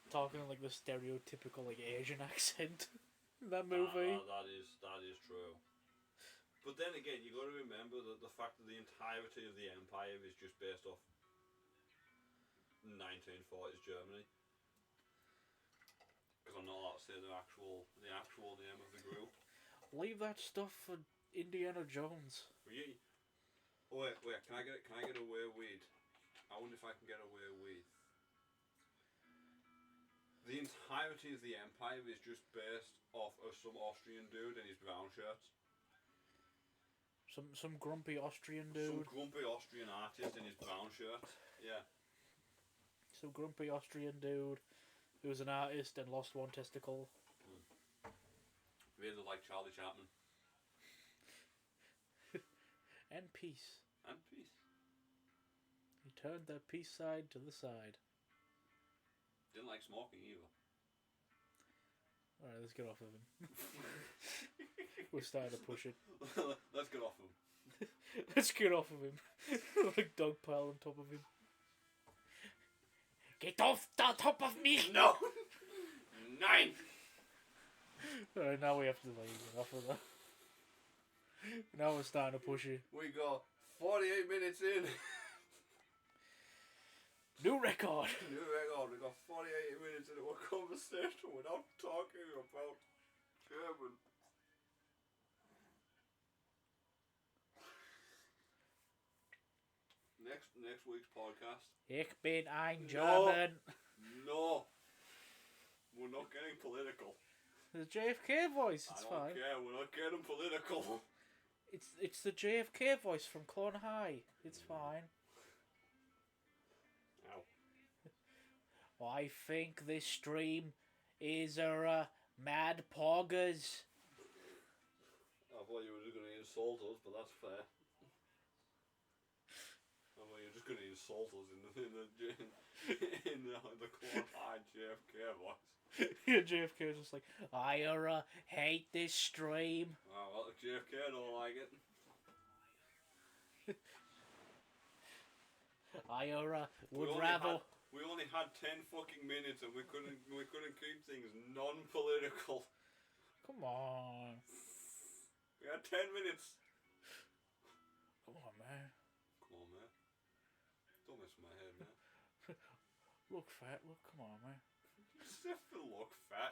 talking in like the stereotypical like Asian accent in that movie. That is true. But then again, you got to remember that the fact that the entirety of the empire is just based off 1940s Germany. Because I'm not allowed to say the actual name of the group. Leave that stuff for Indiana Jones. Oh, wait, can I get away with? I wonder if I can get away with. The entirety of the empire is just based off of some Austrian dude in his brown shirts. Some grumpy Austrian dude. Some grumpy Austrian artist in his brown shirts. Yeah. Some grumpy Austrian dude who was an artist and lost one testicle. Really like Charlie Chaplin. And peace. And peace. He turned that peace side to the side. Didn't like smoking either. Alright, let's get off of him. We're starting to push it. Let's get off him. Let's get off of him. Like dog pile on top of him. Get off the top of me! No! 9! Alright, now we have to like get off of that. Now we're starting to push it. We got 48 minutes in. New record! New record. We got 48 minutes into a conversation without talking about German. Next week's podcast. Ich bin ein German. No. We're not getting political. The JFK voice, it's I don't fine. care, we're not getting political. It's the JFK voice from Clone High. It's fine. Ow. I think this stream is a mad poggers. I thought you were just going to insult us, but that's fair. I thought you were just going to insult us in the Clone High JFK voice. Yeah, JFK was just like, I hate this stream. Oh, well, JFK don't like it. I would rather. We only had 10 fucking minutes and we couldn't keep things non-political. Come on. We had 10 minutes. Come on, man. Come on, man. Don't mess with my head, man. Look fat. Look, come on, man. Look fat.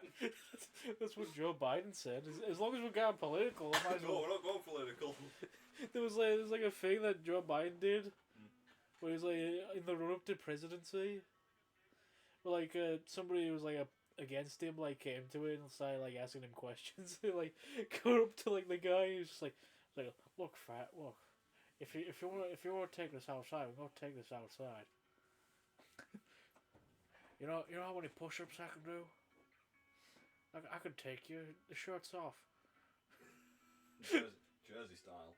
That's what Joe Biden said. As long as we're going political, I might as No, well. we're not going political. There was like a thing that Joe Biden did, where he was like in the run up to presidency, where like somebody was like against him like came to it and started like asking him questions. Like going up to like the guy who's just like look fat, look. If you want to take this outside, we're gonna take this outside. You know how many push-ups I can do? I could take you. The shirt's off. Jersey style.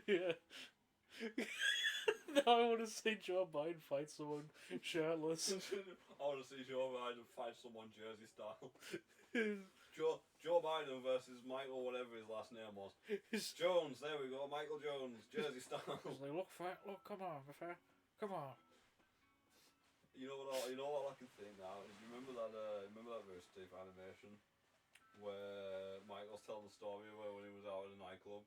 Yeah. Now I want to see Joe Biden fight someone shirtless. I want to see Joe Biden fight someone Jersey style. Joe Biden versus Michael, whatever his last name was. Jones, there we go. Michael Jones, Jersey style. He's like, look, fat, look, come on, fat, come on. You know what I can think now is remember that Roast Teeth animation where Michael's telling the story where when he was out at a nightclub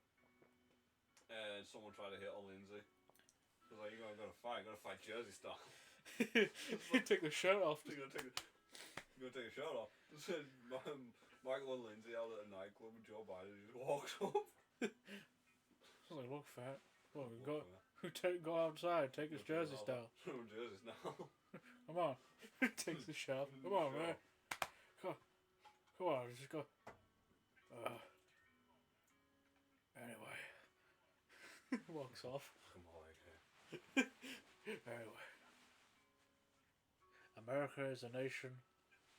and someone tried to hit on Lindsay. He was like, you're gonna fight Jersey style. You take the shirt off. You're gonna take a shirt off. Michael and Lindsay out at a nightclub and Joe Biden just walks up. I was like, look, fat, look, go outside, take his Jersey style. Jersey style. Come on. Takes the shot. Come on, man. Come on, just go. Anyway. Walks off. Come on, Anyway. America is a nation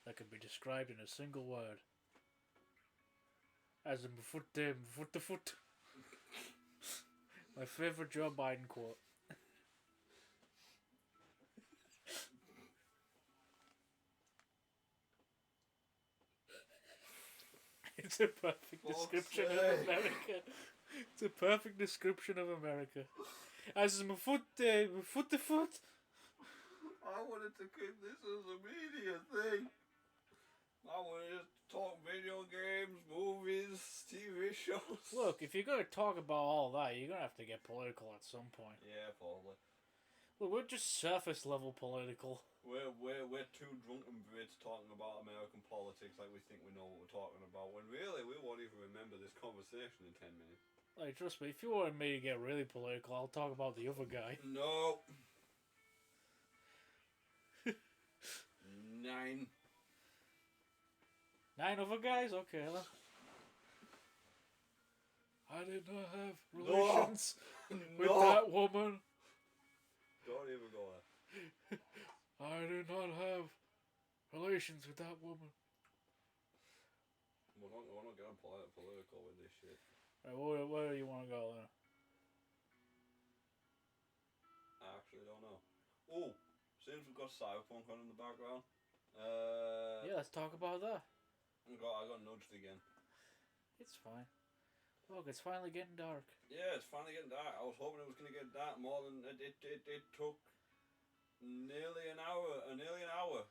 that can be described in a single word. As in foot. My favourite Joe Biden quote. It's a perfect description of America. It's a perfect description of America. As my foot. I wanted to keep this as a media thing. I wanted to talk video games, movies, TV shows. Look, if you're going to talk about all that, you're going to have to get political at some point. Yeah, probably. Look, we're just surface level political. We're two drunken Brits talking about American politics like we think we know what we're talking about, when really we won't even remember this conversation in 10 minutes. Like, trust me, if you wanted me to get really political, I'll talk about the other guy. No. 9. 9 other guys? Okay, then. I did not have relations with that woman. Don't even go there. I did not have relations with that woman. We're not getting political with this shit. Right, where do you want to go then? I actually don't know. Oh, seems we've got Cyberpunk on in the background. Yeah, let's talk about that. I got nudged again. It's fine. Look, it's finally getting dark. Yeah, it's finally getting dark. I was hoping it was going to get dark more than it took nearly an hour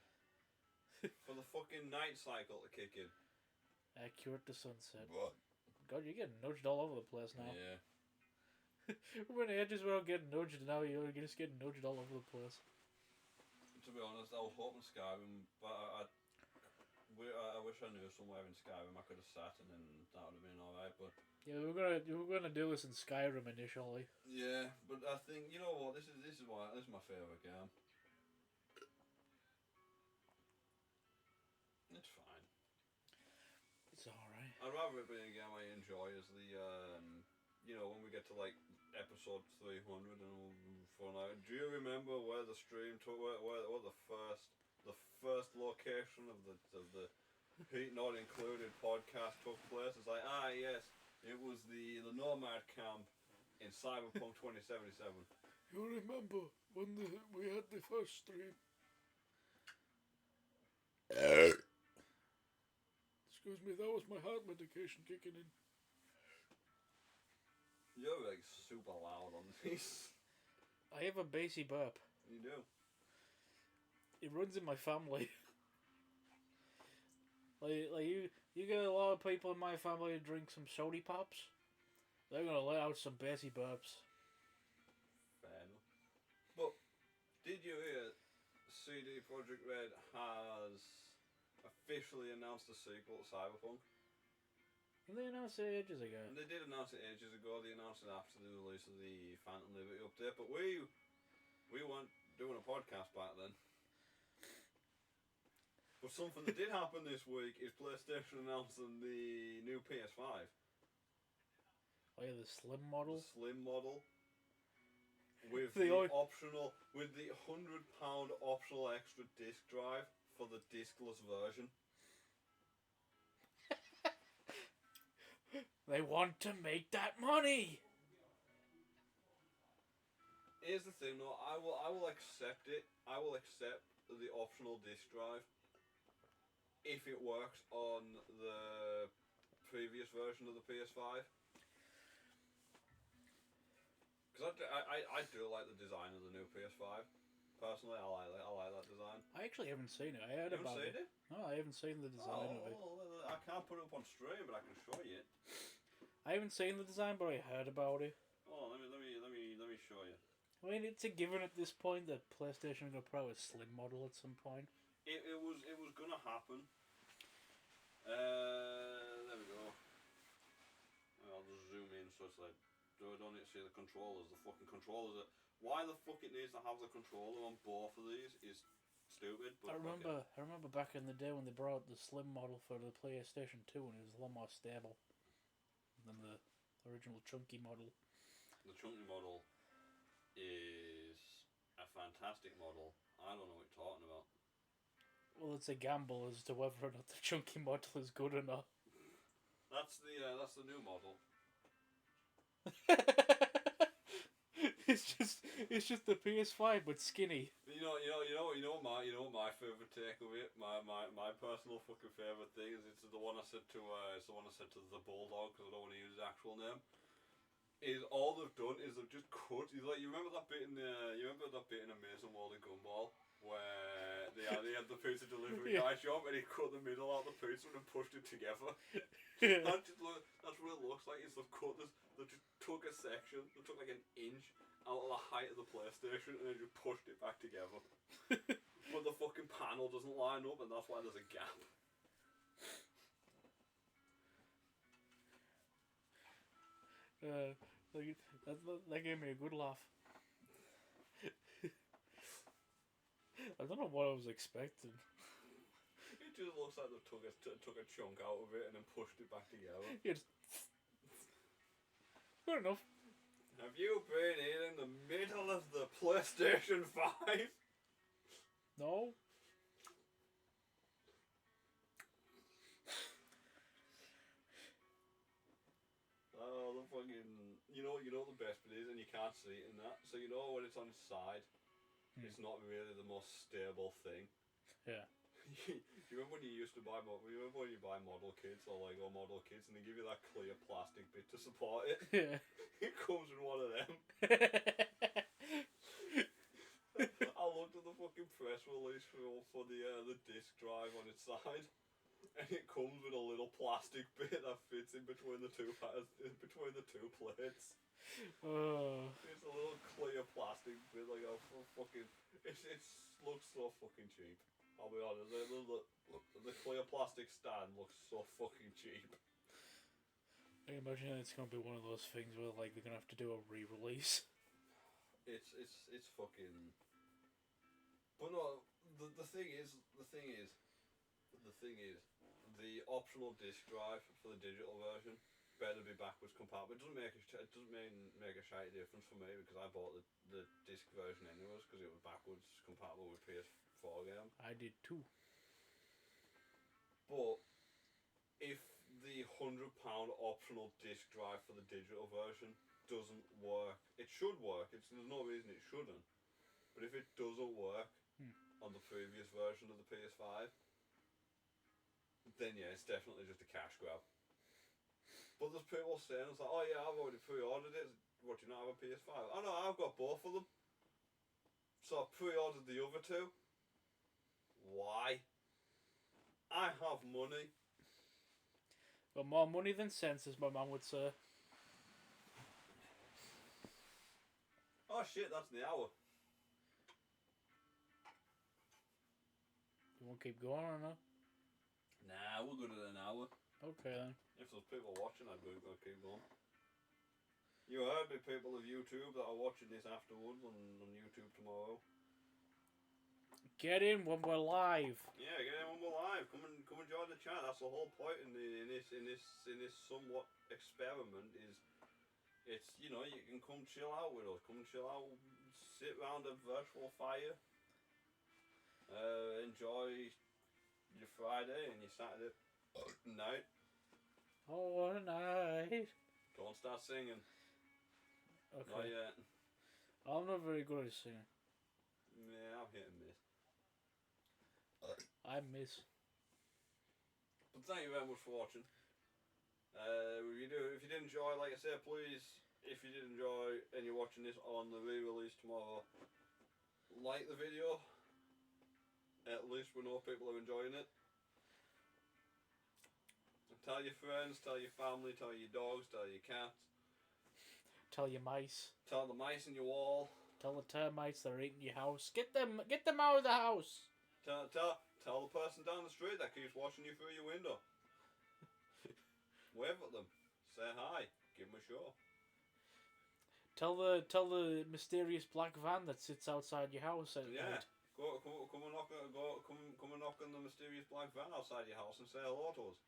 for the fucking night cycle to kick in. Accurate to sunset. What? God, you're getting nudged all over the place now. Yeah. We're in ages without getting nudged, and now you're just getting nudged all over the place. To be honest, I was hoping Skyrim, but I wish I knew somewhere in Skyrim I could have sat, and then that would have been alright. But yeah, we were gonna do this in Skyrim initially. yeah, but I think, you know what, this is my favourite game. It's fine. It's alright. I'd rather it be a game I enjoy as the when we get to like episode 300 and we'll fun out. Do you remember where the stream took where the first location of the Heat Not Included podcast took place? It's like, yes, it was the Nomad camp in Cyberpunk 2077. You remember when we had the first stream? Excuse me, that was my heart medication kicking in. You're like super loud on these. I have a bassy burp. You do. It runs in my family. like you get a lot of people in my family who drink some sody pops. They're gonna let out some bassy burps. Fair enough. But did you hear CD Projekt Red has officially announced a sequel to Cyberpunk? They announced it ages ago. And they did announce it ages ago. They announced it after the release of the Phantom Liberty update. But we weren't doing a podcast back then. But something that did happen this week is PlayStation announcing the new PS5. Oh yeah, the slim The model. slim model. With The the only- optional, with the £100 optional extra disc drive for the discless version. They want to make that money. Here's the thing though, I will accept it. I will accept the optional disc drive if it works on the previous version of the PS5. Because I do like the design of the new PS5. Personally, I like that design. I actually haven't seen it. I heard You haven't about seen it. it? No, I haven't seen the design of it. Oh, I can't put it up on stream, but I can show you. I haven't seen the design, but I heard about it. Oh, let me show you. I mean, it's a given at this point that PlayStation are going to put out a slim model at some point. It was gonna happen. There we go. I'll just zoom in so it's like, don't need to see the controllers. The fucking controllers are. Why the fuck it needs to have the controller on both of these is stupid. But I remember back in the day when they brought out the slim model for the PlayStation 2 and it was a lot more stable than the original chunky model. The chunky model is a fantastic model. I don't know what you're talking about. Well, it's a gamble as to whether or not the chunky model is good or not. That's the new model. It's just the PS5 but skinny. You know my favourite take of it. My personal fucking favourite thing is it's the one I said to the Bulldog because I don't want to use his actual name. Is all they've done is they've just cut. He's like, you remember that bit in Amazing World of Gumball where they had the pizza delivery guy shop and he cut the middle out of the pizza and pushed it together. That's what it looks like. Is they've just took a section, they took like an inch out of the height of the PlayStation and then just pushed it back together. But the fucking panel doesn't line up and that's why there's a gap. That gave me a good laugh. I don't know what I was expecting. It just looks like they took a chunk out of it and then pushed it back together. It's good enough. Have you been here in the middle of the PlayStation 5? No. Oh, the fucking... You know the best bit is, and you can't see it in that. So you know when it's on its side, it's not really the most stable thing. Yeah. You remember when you used to buy model kits or Lego model kits and they give you that clear plastic bit to support it? Yeah. It comes in one of them. I looked at the fucking press release for the disc drive on its side, and it comes with a little plastic bit that fits in between the two plates. It's a little clear plastic bit, like a fucking. It looks so fucking cheap. I'll be honest. The clear plastic stand looks so fucking cheap. I imagine it's gonna be one of those things where like they're gonna have to do a re-release. It's fucking. But no, the thing is, the optional disc drive for the digital version better be backwards compatible. It doesn't make a shitey difference for me because I bought the disc version anyways because it was backwards compatible with PS4 game. I did too. But if the £100 optional disc drive for the digital version doesn't work, it should work. There's no reason it shouldn't. But if it doesn't work on the previous version of the PS5, then yeah, it's definitely just a cash grab. But there's people saying, it's like, oh yeah, I've already pre-ordered it. What, do you not have a PS5? Oh no, I've got both of them. So I pre-ordered the other two. Why? I have money. Got more money than sense, as my mum would say. Oh shit, that's the hour. You won't keep going or not? Nah, we're good at an hour. Okay then. If there's people watching, I'd go keep going. You heard me, people of YouTube that are watching this afterwards on YouTube tomorrow. Get in when we're live. Yeah, get in when we're live. live. Come and join the chat. That's the whole point in this somewhat experiment. Is it's you can come chill out with us. Come chill out, sit around a virtual fire, enjoy your Friday and your Saturday night. Oh, what a night! Don't start singing. Not Okay. yet. I'm not very good at singing. Yeah, I'm hit and miss. I miss. But thank you very much for watching. If you did enjoy, like I said, please, if you did enjoy and you're watching this on the re-release tomorrow, like the video. At least we know people are enjoying it. Tell your friends, tell your family, tell your dogs, tell your cats. Tell your mice. Tell the mice in your wall. Tell the termites they're eating your house. Get them out of the house. Tell the person down the street that keeps watching you through your window. Wave at them. Say hi. Give them a show. Tell the mysterious black van that sits outside your house at Yeah. night. Come and knock on the mysterious black van outside your house and say hello to us.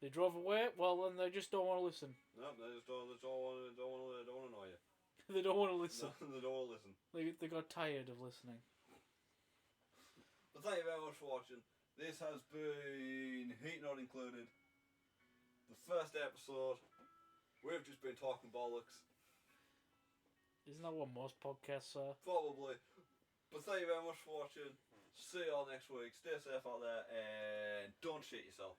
They drove away. Well, then they just don't want to listen. No, they just don't want to annoy you. They don't want to listen. No, they don't want to listen. They got tired of listening. But thank you very much for watching. This has been Heat Not Included. The first episode. We've just been talking bollocks. Isn't that what most podcasts are? Probably. But thank you very much for watching. See you all next week. Stay safe out there and don't shit yourself.